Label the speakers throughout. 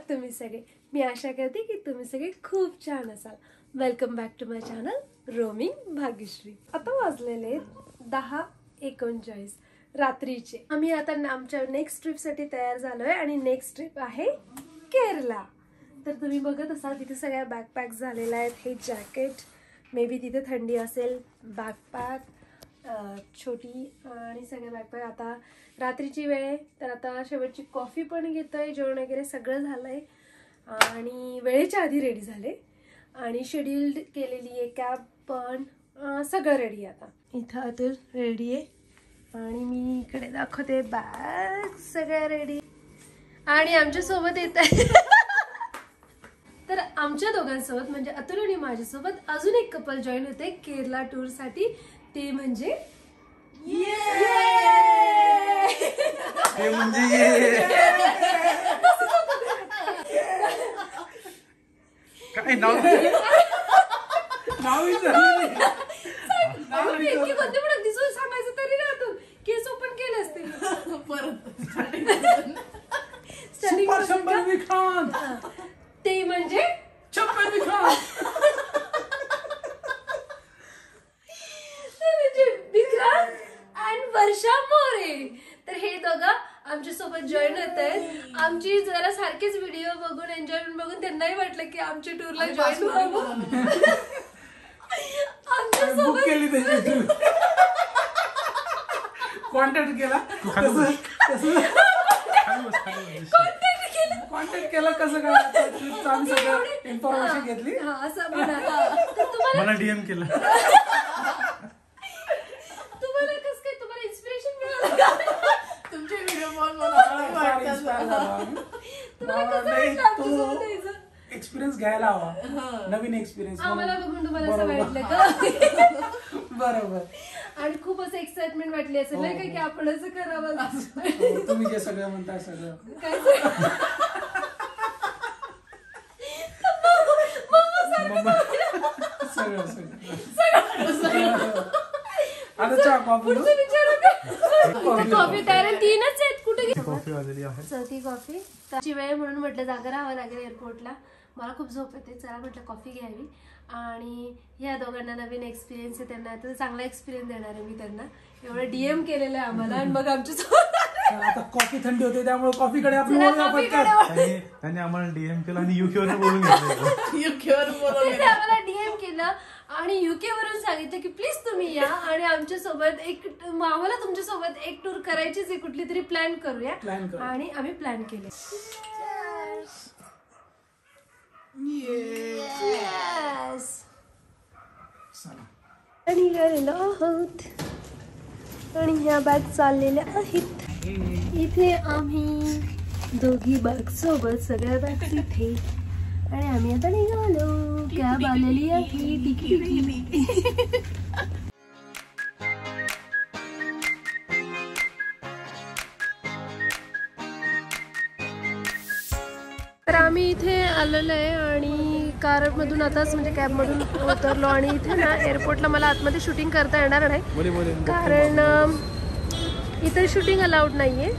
Speaker 1: तुम्ही सगळे? मी आशा करते की तुम्ही सगळे खूप छान असाल. Welcome back to my channel roaming Bhagyashree. आता वाजलेले 10:39 रात्रीचे. आम्ही आता आमच्या नेक्स्ट ट्रिपसाठी तयार झालोय आणि नेक्स्ट ट्रिप आहे केरला. तर तुम्ही बघत असाल तिथे सगळ्या बॅकपॅक झालेल्या आहेत. हे जॅकेट मे बी तिथे थंडी असेल. बॅकपॅक छोटी आणि सगळे बॅकपॅक. आता रात्रीची वेळ आहे तर आता शेवटची कॉफी पण घेतोय. जेवण वगैरे सगळं झालंय आणि वेळेच्या आधी रेडी झाले आणि शेड्यूल्ड केलेली आहे कॅब पण सगळं रेडी. आता इथं अतुल रेडी आहे आणि मी इकडे दाखवते बॅग सगळ्या रेडी आणि आमच्या सोबत येत आहे. तर आमच्या दोघांसोबत म्हणजे अतुल आणि माझ्यासोबत अजून एक कपल जॉईन होते केरला टूर साठी. ते म्हणजे
Speaker 2: काय नाव
Speaker 1: सांगायचं तरी ना तू केस ओपन केले असते ते म्हणजे वर्षा मोरे. तर हे दोघं आमच्या सोबत जॉईन होत आहेत. आमची जरा सारखेच व्हिडिओ बघून एन्जॉयमेंट बघून त्यांनाही वाटलं की आमच्या टूरला जॉईन व्हावं. आमच्या सोबत
Speaker 3: कॉन्टॅक्ट केला कसं काय सगळं इन्फॉर्मेशन घेतली.
Speaker 2: मला डीएम केलं.
Speaker 1: तुम्हाला कसं काय तुम्हाला इन्स्पिरेशन मिळालं
Speaker 3: तुमचे व्हिडिओ बघून एक्सपिरियन्स घ्यायला हवा. नवीन एक्सपिरियन्स
Speaker 1: आम्हाला बघून तुम्हाला असं वाटलं का?
Speaker 3: बरोबर.
Speaker 1: आणि खूप असं एक्साइटमेंट वाटली असेल नाही का की आपण असं करावं.
Speaker 3: तुम्ही जे सगळं म्हणताय सगळं आता
Speaker 1: कॉफी तयार तीनच आहेत. कुठे
Speaker 2: कॉफी आलेली आहे.
Speaker 1: चौथी कॉफी त्याची वेळ म्हणून म्हटलं जागा राहावं लागेल एअरपोर्टला. मला खूप झोप येते. चला म्हटलं कॉफी घ्यावी आणि ह्या दोघांना नवीन एक्सपिरियन्स आहे. त्यांना आता चांगला एक्सपिरियन्स देणार आहे मी त्यांना. एवढं डीएम केलेलं आहे आम्हाला आणि मग आमच्या
Speaker 3: आता कॉफी थंडी होते त्यामुळे कॉफीकडे
Speaker 2: त्यांनी आम्हाला डीएम केलं आणि युके वर बोलून घेतलं.
Speaker 1: युकेवर आम्हाला डीएम केलं आणि युके वरून सांगितलं की प्लीज तुम्ही या आणि आमच्या सोबत आम्हाला तुमच्या सोबत एक टूर करायचीच आहे. कुठली तरी प्लॅन करूया आणि आम्ही प्लॅन केले. निघालेलो आहोत आणि ह्या बॅग चाललेल्या आहेत. इथे आम्ही दोघी बॅग सोबत सगळ्या बॅग इथे आणि आम्ही आता निघालो. कॅब आलेली आहे. तिकीट तर आम्ही इथे आलेलो आहे आणि कारमधून आताच म्हणजे कॅबमधून उतरलो आणि इथे ना एअरपोर्टला मला आतमध्ये शूटिंग करता येणार नाही कारण इथे शूटिंग अलाउड नाहीये.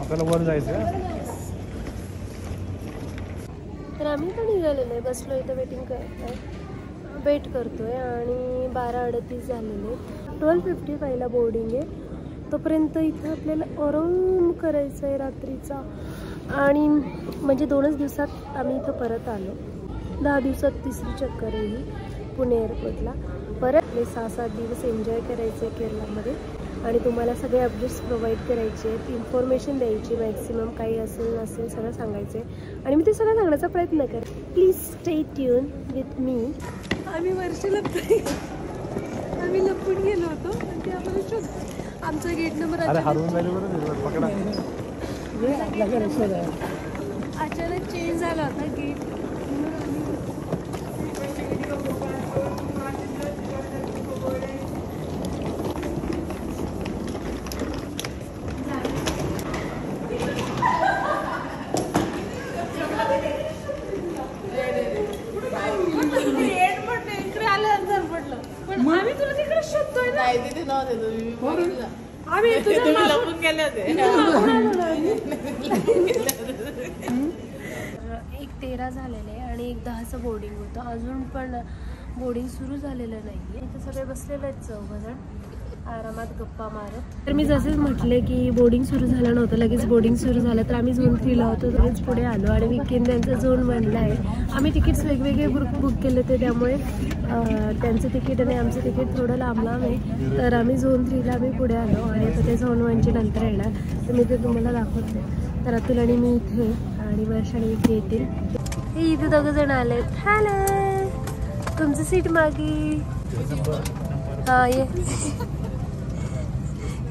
Speaker 2: आपल्याला वर जायचं.
Speaker 1: तर आम्ही पण निघालेलो आहे. बसलो इथं वेट करतोय आणि 12:38 झालेले. 12:55 बोर्डिंग आहे. तोपर्यंत इथं आपल्याला आराम करायचं आहे रात्रीचा आणि म्हणजे 2च दिवसात आम्ही इथं परत आलो. 10 दिवसात तिसरी चक्कर आहे ही पुणे एअरपोर्टला. परत 6-7 दिवस एन्जॉय करायचे केरलामध्ये आणि तुम्हाला सगळे अपडेट्स प्रोव्हाइड करायचे आहेत. इन्फॉर्मेशन द्यायची मॅक्सिमम काही असेल नसेल सगळं सांगायचे आणि मी ते सगळं सांगण्याचा प्रयत्न करेन. Please stay tune with me. आम्ही वर्षाला आम्ही लपून गेलो होतो आणि ते आम्हाला शोध आमचा गेट नंबर अचानक चेंज झाला होता गेट.
Speaker 3: आम्ही तुला तिकडे शोधतोय
Speaker 4: नाही तिथे नव्हते तुम्ही
Speaker 1: आम्ही तुझ्या
Speaker 4: तुम्ही लपून गेले होते
Speaker 1: 1:13 झालेले आणि 10चं बोर्डिंग होतं. अजून पण बोर्डिंग सुरू झालेलं नाही आहे. इथे सगळे बसलेले आहेत 4 जण आरामात गप्पा मारत. तर मी जसेच म्हटले की बोर्डिंग सुरू झालं नव्हतं, लगेच बोर्डिंग सुरू झालं. तर आम्ही झोन 3ला होतो, लगेच पुढे आलो आणि विकेंड त्यांचं झोन 1ला आहे. आम्ही तिकीट्स वेगवेगळे बुक केले होते, त्यामुळे त्यांचं तिकीट आणि आमचं तिकीट थोडं लांब आहे. तर आम्ही झोन 3ला आम्ही पुढे आलो आणि आता ते झोन 1ची नंतर येणार. तर मी ते तुम्हाला दाखवते. तर अतुल आणि मी इथे आणि वर्षाने इथे येतील. हे इथे 2 जण आलेत. हॅलो, तुमचं सीट मागे. हां ये,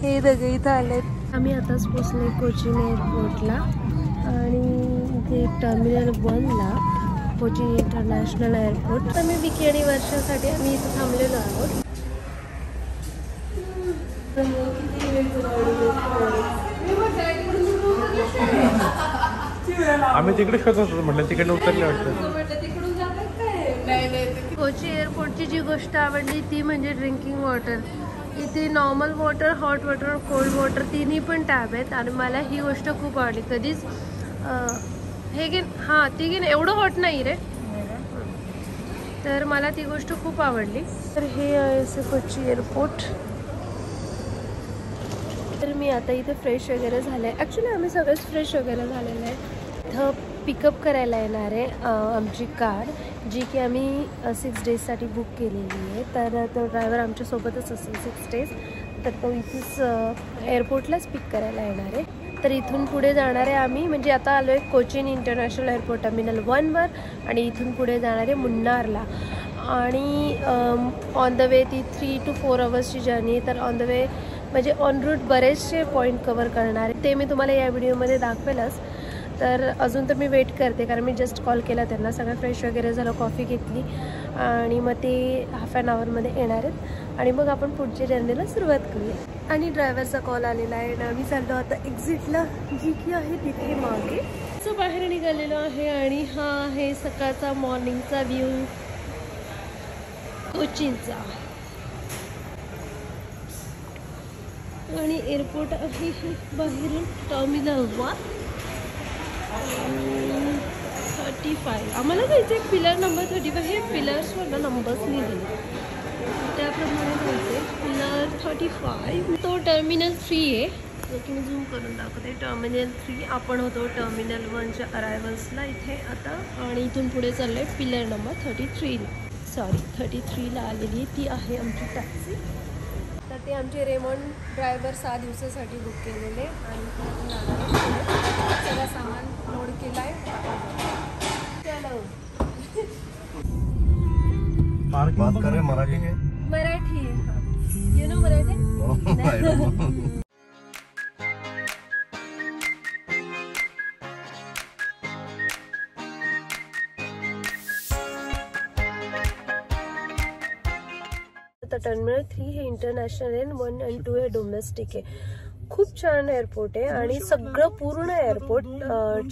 Speaker 1: हे 2 इथं आलेत. आम्ही आताच पोचले कोचीन एअरपोर्टला आणि इथे टर्मिनल 1ला कोचीन इंटरनॅशनल एअरपोर्ट. आम्ही विकी आणि वर्षासाठी आम्ही इथे थांबलेलो आहोत.
Speaker 2: आम्ही तिकडे शोधत होतो, म्हटलं तिकडे उतरले वाटतं.
Speaker 1: कोची एअरपोर्टची जी गोष्ट आवडली ती म्हणजे ड्रिंकिंग वॉटर. इथे normal water, hot water, cold water तिन्ही पण टॅब आहेत आणि मला ही गोष्ट खूप आवडली. कधीच हे घेन हां ती घेन एवढं हॉट नाही रे, तर मला ती गोष्ट खूप आवडली. तर हे आहे असं कोची एअरपोर्ट. तर मी आता इथे फ्रेश वगैरे झाले आहे. ॲक्च्युली आम्ही सगळेच फ्रेश वगैरे झालेलं आहे. इथं पिकअप करायला येणार आहे आमची कार, जी की आम्ही 6 डेजसाठी बुक केलेली आहे. तर तो ड्रायव्हर आमच्यासोबतच असेल 6 डेज. तर तो इथेच एअरपोर्टलाच पिक करायला येणार आहे. तर इथून पुढे जाणार आहे आम्ही, म्हणजे आता आलो आहे कोचीन इंटरनॅशनल एअरपोर्ट टर्मिनल 1वर आणि इथून पुढे जाणार आहे मुन्नारला. आणि ऑन द वे ती 3 to 4 आवर्सची जर्नी आहे. तर ऑन द वे म्हणजे ऑन रूट बरेचसे पॉईंट कवर करणार आहे, ते मी तुम्हाला या व्हिडिओमध्ये दाखवेलच. तर अजून तर मी वेट करते, कारण मी जस्ट कॉल केला त्यांना. सगळं फ्रेश वगैरे झालं, कॉफी घेतली आणि मग ते हाफ ॲन आवरमध्ये येणार आहेत आणि मग आपण पुढच्या जर्नीला सुरुवात करूया. आणि ड्रायव्हरचा कॉल आलेला आहे आणि आम्ही चाललो आता एक्झिटला, जी की आहे तिथे मागे. सो बाहेर निघालेलो आहे आणि हा आहे सकाळचा मॉर्निंगचा व्ह्यू कोचीनचा. आणि एअरपोर्ट आहे बाहेरून टर्मिनल 1 35. आम्हाला जायचं आहे पिलर नंबर 35. हे पिलर्सवर नंबर्स लिहिले, त्याप्रमाणे जायचं आहे पिलर 35. तो टर्मिनल 3 आहे, जो की मी झूम करून दाखवते. टर्मिनल 3 आपण होतो टर्मिनल 1च्या अरायव्हल्सला इथे आता. आणि इथून पुढे चाललं आहे पिलर नंबर 33ला आलेली. ती आहे आमची टॅक्सी. तर ते आमचे रेमॉन्ड ड्रायव्हर 6 दिवसासाठी बुक केलेले आणि सगळं सामान लोड केलं आहे. चलो
Speaker 2: बात करें मराठी है.
Speaker 1: Marathi you know Marathi. तर टर्मिनल 3 हे इंटरनॅशनल आहे, 1 आणि 2 हे डोमेस्टिक आहे. खूप छान एअरपोर्ट आहे आणि सगळं पूर्ण एअरपोर्ट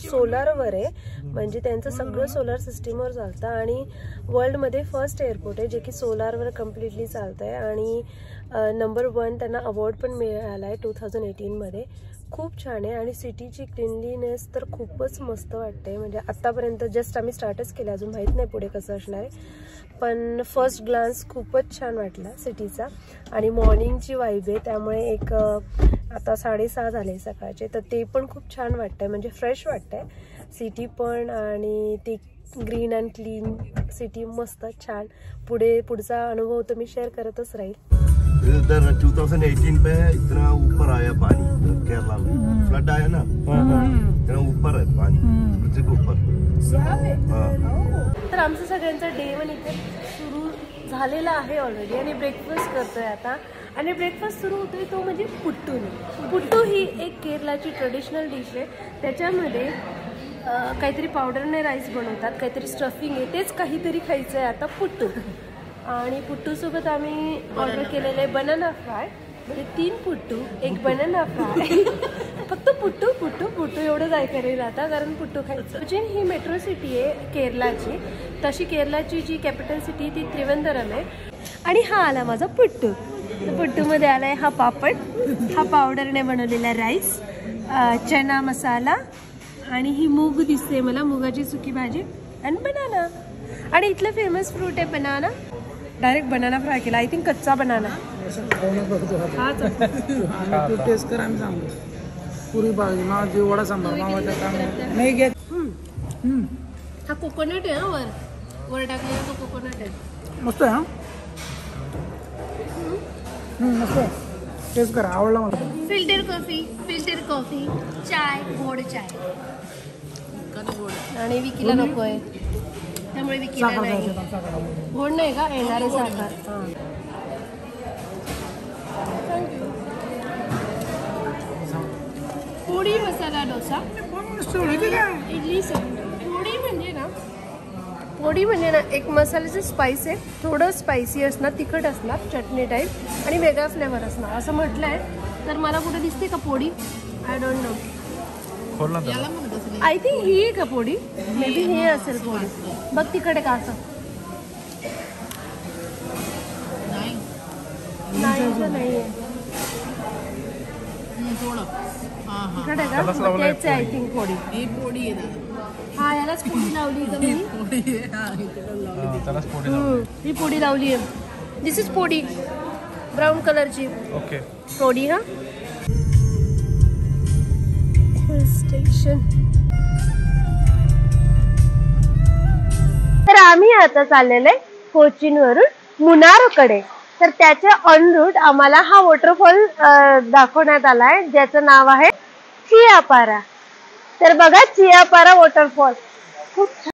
Speaker 1: सोलारवर आहे, म्हणजे त्यांचं सगळं सोलार सिस्टीमवर चालतं आणि वर्ल्डमध्ये फर्स्ट एअरपोर्ट आहे जे की सोलारवर कम्प्लिटली चालतं आहे. आणि नंबर 1 त्यांना अवॉर्ड पण मिळाला आहे 2018मध्ये. खूप छान आहे आणि सिटीची क्लिनलीनेस तर खूपच मस्त वाटते. म्हणजे आत्तापर्यंत जस्ट आम्ही स्टार्टच केलं, अजून माहीत नाही पुढे कसं असणार आहे, पण फर्स्ट ग्लान्स खूपच छान वाटला सिटीचा. आणि मॉर्निंगची वाईब आहे, त्यामुळे एक आता 6:30 झाले सकाळचे, तर ते पण खूप छान वाटतंय, म्हणजे फ्रेश वाटतंय सिटी पण. आणि ती ग्रीन अँड क्लीन सिटी मस्त छान. पुढचा अनुभव तर मी शेअर करतच राहील.
Speaker 5: इधर 2018 पे इतना ऊपर आया पानी केरला में, फ्लड आया ना, इतना ऊपर है पानी, पृथ्वी के ऊपर.
Speaker 1: तर आमचं सगळ्यांचा डे 1 इथे सुरू झालेला आहे ऑलरेडी आणि ब्रेकफास्ट करतोय आता. आणि ब्रेकफास्ट सुरू होतोय तो म्हणजे पुट्टूने. पुट्टू ही एक केरलाची ट्रेडिशनल डिश आहे. त्याच्यामध्ये काहीतरी पावडरने राईस बनवतात, काहीतरी स्टफिंग आहे, तेच काहीतरी खायचं आहे आता पुट्टू. आणि पुट्टूसोबत आम्ही ऑर्डर केलेलं आहे बनाना फ्राय, म्हणजे 3 पुट्टू 1 बनाना फ्राय. फक्त पुट्टू पुट्टू पुट्टू एवढंच ऐकायला जातं, कारण पुट्टू खायचं. कोचीन ही मेट्रो सिटी आहे केरलाची. तशी केरलाची जी कॅपिटल सिटी ती त्रिवेंद्रम आहे. आणि हा आला माझा पुट्टू. तर पुट्टूमध्ये आलाय हा पापड, हा पावडरने बनवलेला राईस, चना मसाला आणि ही मूग दिसते मला, मुगाची सुकी भाजी आणि बनाना. आणि इथलं फेमस फ्रूट आहे बनाना. डायरेक्ट बनाना फ्राय केला, आय थिंक कच्चा बनाना.
Speaker 3: तू टेस्ट कर आणि सांग. पुरी भाजी ना जे वडा सांबार मावाचा काम नाही घेत.
Speaker 1: हा कोकोनट आहे, वर टाकलेला तो कोकोनट आहे.
Speaker 3: मस्त आहे. मस्त टेस्ट करा, आवडला मला.
Speaker 1: फिल्टर कॉफी, चाय, गोड चाय. आणि विकीला नको आहे त्यामुळे विकीला नाही. गोड नाही का, येणारे साखर. पोळी मसाला डोसा, इडली पोळी म्हणजे ना एक मसाल्याचं स्पाइस आहे, थोडं स्पायसी असणार, तिखट असणार, चटणी टाईप आणि वेगळा फ्लेवर असणार असं म्हटलंय. तर मला कुठे दिसते का पोळी, I don't know. I think he आहे का पोळी, मे बी ही असेल पोळी. बघ तिखट आहे का असं. नाहीये तिखट आहे का, तेच आहे आय थिंक पोळी. हा यालाच पोळी लावली का मी, ही पोळी लावली आहे. दिस इज पोळी, ब्राऊन कलरची पोळी. हा हिल स्टेशन. तर आम्ही आता चाललेलो आहे कोचीन वरून मुनारकडे. तर त्याच्या ऑन रूट आम्हाला हा वॉटरफॉल दाखवण्यात आलाय, ज्याचं नाव आहे चियापारा. तर बघा चियापारा वॉटरफॉल खूप छान.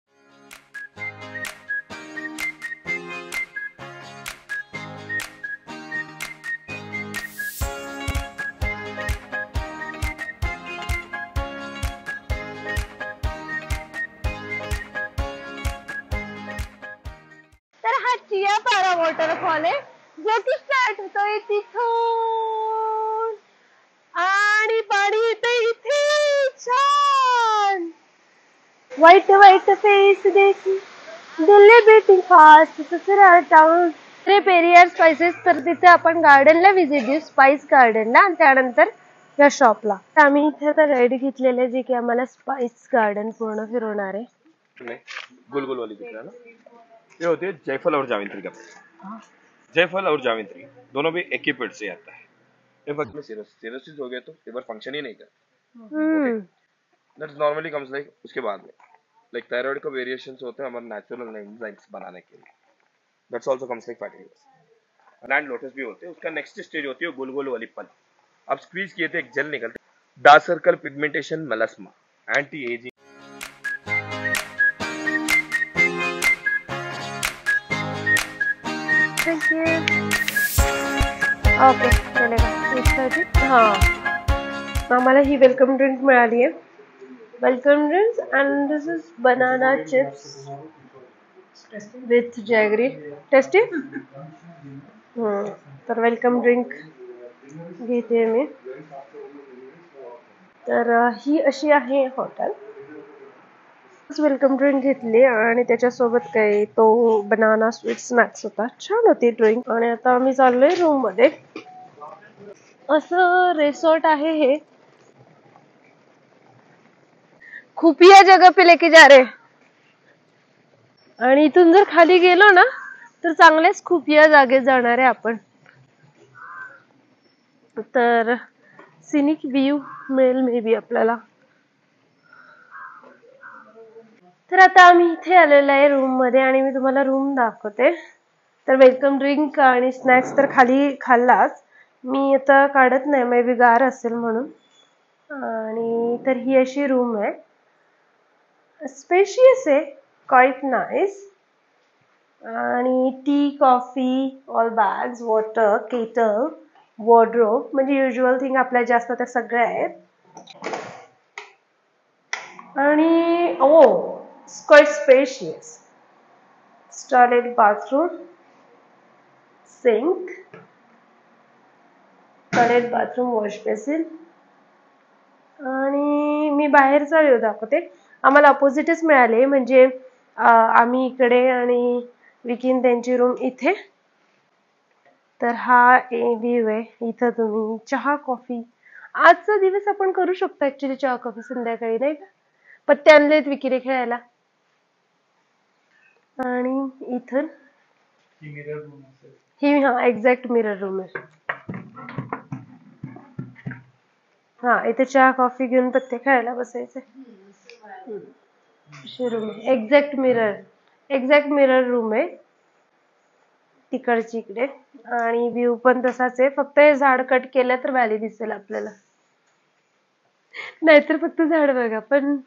Speaker 1: तर हा चियापारा वॉटरफॉल आहे, जो की स्टार्ट होतोय तिथून आणि पाणी येते इथे. छान व्हाइट व्हाइट फेस देखी दिल्ली बीटिंग फास्ट ससुराल टाउन. पेरियार स्पाइसेस. तर तिथे आपण गार्डनला व्हिजिट देऊ, स्पाइस गार्डनला, आणि त्यानंतर या शॉपला. आम्ही इथे आता राईड घेतलेले, जे की आम्हाला स्पाइस गार्डन पूर्ण फिरवणार आहे.
Speaker 5: गोल गोल वाली दिख रहा है ना, ये होती है जायफल और जावित्री का. जायफल और जावित्री दोनों भी एक ही पेड़ से आता है. ये वक्त में सिरोसिस हो गया तो एक बार फंक्शन ही नहीं कर. दैट्स नॉर्मली कम्स लाइक उसके बाद में लाइक थायराइड का वेरिएशंस होते हैं हमारे नेचुरल एंजाइम्स बनाने के लिए. That's also comes like fatty levers. Land lotus भी होते हैं, उसका नेक्स्ट स्टेज होती है गोल गोल वाली पल. अब स्क्वीज किए थे एक जेल निकलते. Dark circle pigmentation melasma anti ageing.
Speaker 1: Okay चलेगा. हाँ आम्हाला ही वेलकम ड्रिंक मिळाली आहे. Welcome drinks and this is banana chips with jaggery. Tasty. तर वेलकम ड्रिंक घेते मी. तर ही अशी आहे हॉटेल. वेलकम ड्रिंक घेतली आणि त्याच्यासोबत काही तो बनाना स्वीट स्नॅक्स होता. छान होती ड्रिंक. आणि आता आम्ही चाललोय रूम मध्ये. असं रिसॉर्ट आहे हे. खुफिया जगह पे लेके जा रे. आणि इथून जर खाली गेलो ना तर चांगलेच खुफिया जागे जाणार आहे आपण. तर सिनिक व्ह्यू मिळेल मे बी आपल्याला. तर आता आम्ही इथे आलेलो आहे रूम मध्ये आणि मी तुम्हाला रूम दाखवते. तर वेलकम ड्रिंक आणि स्नॅक्स तर खाली खाल्लाच. मी आता काढत नाही, मे बी गार असेल म्हणून. आणि तर ही अशी रूम आहे. स्पेशियस आहे, क्वाइट नाईस. आणि T, coffee, all bags, water, kettle, wardrobe, म्हणजे युजुअल थिंग आपल्या जास्त त्या सगळ्या आहेत. आणि quite spacious. Toilet, bathroom, sink, toilet, bathroom, wash basin. आणि मी बाहेरचा व्ह्यू दाखवते. आम्हाला अपोजिटच मिळाले, म्हणजे आम्ही इकडे आणि विकीन त्यांची रूम इथे. तर हा व्ह्यू आहे. इथं तुम्ही चहा कॉफी, आजचा दिवस आपण करू शकतो ऍक्च्युली चहा कॉफी संध्याकाळी, नाही का. पत्ते आणलेत विकिरे खेळायला. आणि इथं ही हा एक्झॅक्ट मिरर रूम आहे. हा इथे चहा कॉफी घेऊन पत्ते खेळायला बसायचे. रूम आहे एक्झॅक्ट मिरर रूम आहे तिकडची इकडे. आणि व्ह्यू पण तसाच आहे, फक्त हे झाड कट केलं तर व्हॅली दिसेल आपल्याला, नाहीतर फक्त झाड बघा. पण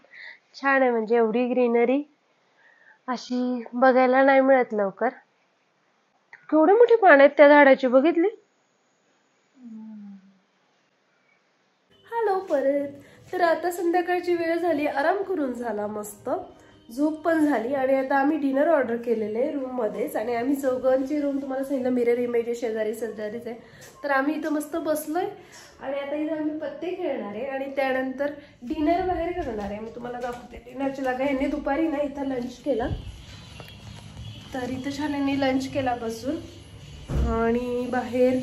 Speaker 1: छान आहे, म्हणजे एवढी ग्रीनरी अशी बघायला नाही मिळत लवकर. केवढे मोठे पान आहेत त्या झाडाची, बघितली. हॅलो परत. तर आता संध्याकाळची वेळ झाली, आराम करून झाला, मस्त झोप पण झाली. आणि आता आम्ही डिनर ऑर्डर केलेले रूम मध्येच. आणि आम्ही चौघांची रूम तुम्हाला सांगितलं मिरर इमेज शेजारीच आहे. तर आम्ही इथं मस्त बसलोय आणि आता इथं आम्ही पत्ते खेळणार आहे आणि त्यानंतर डिनर बाहेर करणार आहे. मी तुम्हाला दाखवते डिनरची जागा. ह्यांनी दुपारी ना इथं लंच केला, तर इथं छान यांनी लंच केला बसून. आणि बाहेर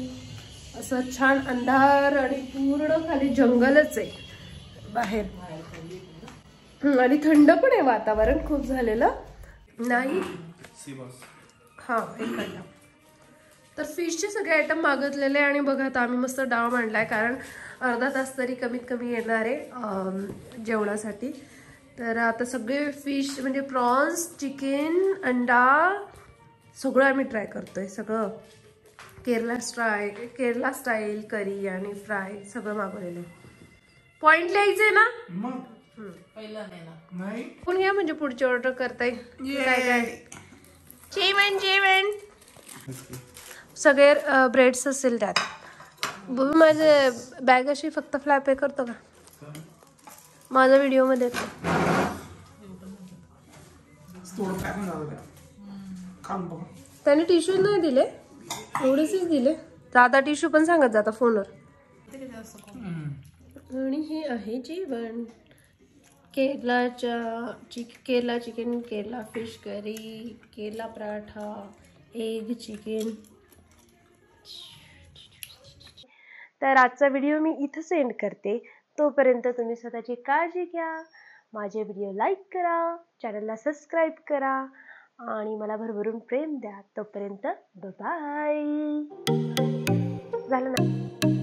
Speaker 1: असं छान अंधार आणि पूर्ण खाली जंगलच आहे बाहेर. आणि थंड पण आहे वातावरण, खूप झालेलं नाही. हा एक घंटा. तर फिशचे सगळे आयटम मागितलेले. आणि बघा आता आम्ही मस्त डाव मांडलाय, कारण अर्धा तास तरी कमीत कमी येणार आहे जेवणासाठी. तर आता सगळे फिश म्हणजे प्रॉन्स, चिकन, अंडा सगळं आम्ही ट्राय करतोय. सगळं केरला स्टाईल करी आणि फ्राय सगळं मागवलेलं आहे. पॉइंट लिहायचंय ना. कोण घ्या म्हणजे पुढची ऑर्डर करताय. काय काय जेवण सगळे ब्रेड्स असेल त्यात. माझे बॅग अशी फक्त फ्लॅप पे करतो का माझा व्हिडिओ मध्ये. त्याने टिश्यू नाही दिले, थोडेसेच दिले. जाता टिश्यू पण सांगत जाता फोनवर. आणि हे आहे जेवण. Kerala chicken, Kerala fish curry, Kerala paratha, egg chicken. तर आजचा व्हिडिओ मी इथं सेंड करते. तोपर्यंत तुम्ही स्वतःची काळजी घ्या, माझे व्हिडिओ लाईक करा, चॅनलला सबस्क्राईब करा आणि मला भरभरून प्रेम द्या. तोपर्यंत बाय. झालं ना.